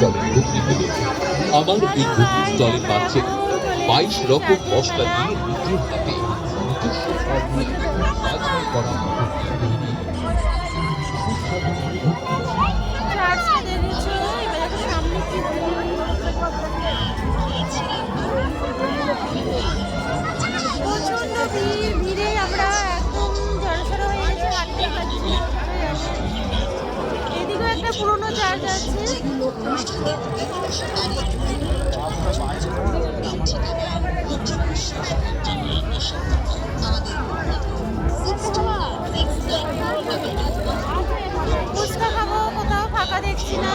জলের ঘুগনি পেলে আমার এই ঘুগনি জলের পাচ্ছে 22 রকম মশলা দিয়ে নিজের হাতে নিজস্ব স্বাদ দিয়ে বাছাই করা ভিড়ে আমরা একদম জড়সড় হয়ে গেছে, হাঁটতে পারছি না। এদিকেও একটা পুরোনো চার্চ আছে। ফুচকা খাবো, কোথাও ফাঁকা দেখছি না।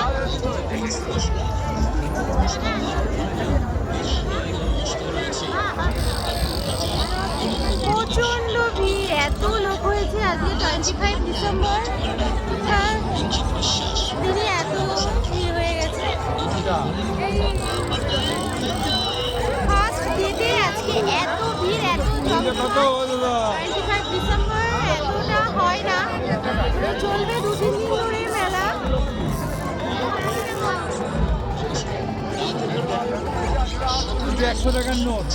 প্রচন্ড ভিড়, এত লোক হয়েছে আজকে 25 ডিসেম্বর দিনে এত ভিড় হয়ে গেছে। ফার্স্ট ডেতে আজকে এত ভিড়, এত 25 ডিসেম্বর এতটা হয় না, চলবে 2-3 দিন ধরে মেলা। $100 টাকার নোট